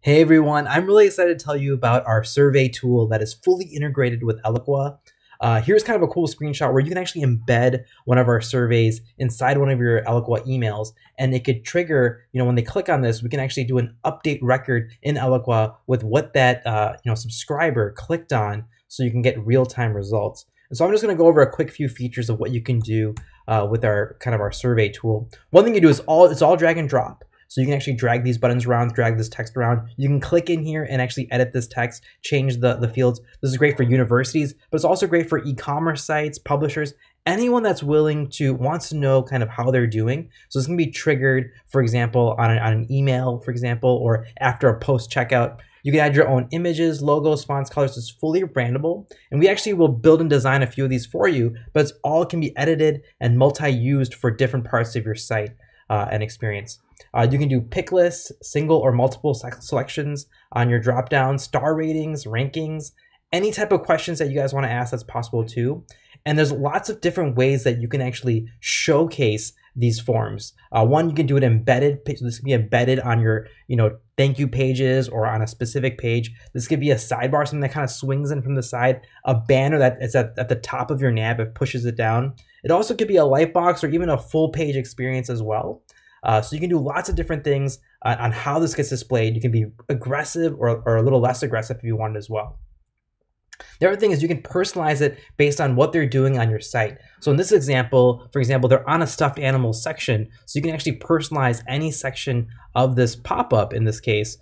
Hey everyone, I'm really excited to tell you about our survey tool that is fully integrated with Eloqua. Here's kind of a cool screenshot where you can actually embed one of our surveys inside one of your Eloqua emails, and it could trigger, when they click on this, we can actually do an update record in Eloqua with what that subscriber clicked on, so you can get real-time results. And so I'm just going to go over a quick few features of what you can do with our survey tool. One thing you do is it's all drag and drop. So you can actually drag these buttons around, drag this text around. You can click in here and actually edit this text, change the fields. This is great for universities, but it's also great for e-commerce sites, publishers, anyone that's wants to know kind of how they're doing. So this can be triggered, for example, on an email, for example, or after a post checkout. You can add your own images, logos, fonts, colors. It's fully brandable. And we actually will build and design a few of these for you, but it's all can be edited and multi-used for different parts of your site and experience. You can do pick lists, single or multiple selections on your drop-down, star ratings, rankings, any type of questions that you guys want to ask, that's possible too. And there's lots of different ways that you can actually showcase these forms. One, you can do it embedded. This can be embedded on your, thank you pages or on a specific page. This could be a sidebar, something that kind of swings in from the side, a banner that is at the top of your nav, it pushes it down. It also could be a light box or even a full page experience as well. So you can do lots of different things on how this gets displayed. You can be aggressive or a little less aggressive if you want as well. The other thing is you can personalize it based on what they're doing on your site. So in this example, for example, they're on a stuffed animal section. So you can actually personalize any section of this pop-up, in this case,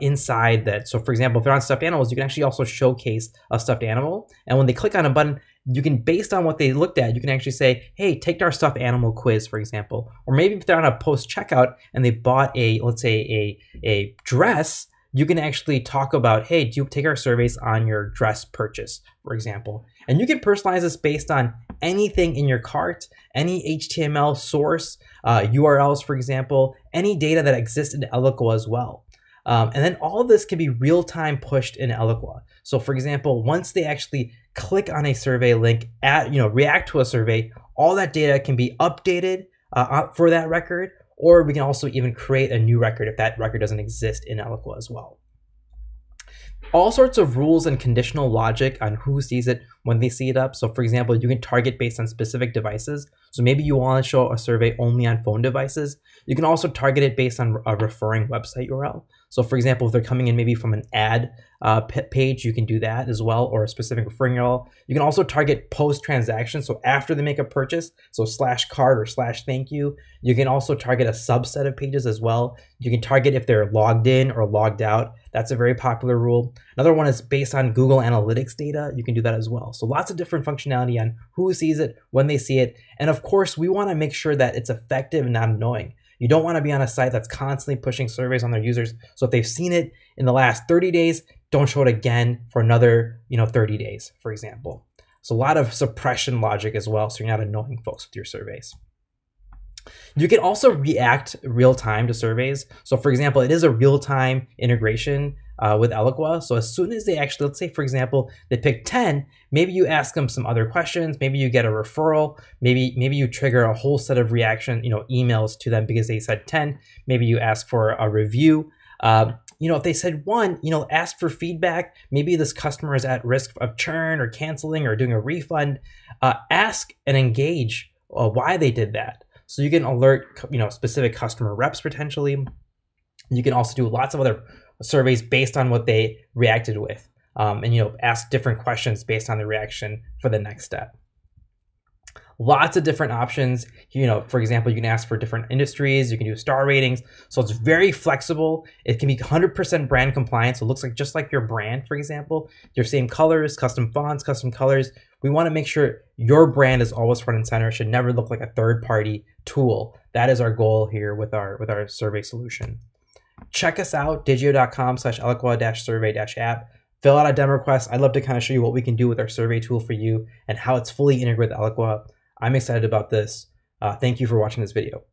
inside that. So for example, if they're on stuffed animals, you can actually also showcase a stuffed animal. And when they click on a button, you can, based on what they looked at, you can actually say, hey, take our stuffed animal quiz, for example. Or maybe if they're on a post checkout and they bought let's say a dress, you can actually talk about, hey, do you take our surveys on your dress purchase, for example. And you can personalize this based on anything in your cart, any HTML source, URLs, for example, any data that exists in Eloqua as well. And then all of this can be real-time pushed in Eloqua. So for example, once they actually click on a survey link, react to a survey, all that data can be updated for that record, or we can also even create a new record if that record doesn't exist in Eloqua as well. All sorts of rules and conditional logic on who sees it when they see it up. So for example, you can target based on specific devices. So maybe you want to show a survey only on phone devices. You can also target it based on a referring website URL. So for example, if they're coming in maybe from an ad page, you can do that as well, or a specific referring URL. You can also target post-transaction, so after they make a purchase, so /cart or /thank you. You can also target a subset of pages as well. You can target if they're logged in or logged out. That's a very popular rule. Another one is based on Google Analytics data. You can do that as well. So lots of different functionality on who sees it, when they see it. And of course, we want to make sure that it's effective and not annoying. You don't want to be on a site that's constantly pushing surveys on their users. So if they've seen it in the last 30 days, don't show it again for another 30 days, for example. So a lot of suppression logic as well, so you're not annoying folks with your surveys. You can also react real time to surveys. So for example, it is a real-time integration with Eloqua. So as soon as they actually, let's say for example, they pick 10, maybe you ask them some other questions, maybe you get a referral, maybe you trigger a whole set of reaction, emails to them because they said 10, maybe you ask for a review. If they said 1, ask for feedback. Maybe this customer is at risk of churn or canceling or doing a refund. Ask and engage why they did that. So you can alert, specific customer reps potentially. You can also do lots of other surveys based on what they reacted with, and ask different questions based on the reaction for the next step. Lots of different options. For example, you can ask for different industries. You can do star ratings. So it's very flexible. It can be 100% brand compliant. So it looks like just like your brand, for example, your same colors, custom fonts, custom colors. We want to make sure your brand is always front and center. It should never look like a third-party tool. That is our goal here with our survey solution. Check us out, digioh.com/Eloqua-survey-app. Fill out a demo request. I'd love to kind of show you what we can do with our survey tool for you and how it's fully integrated with Eloqua. I'm excited about this. Thank you for watching this video.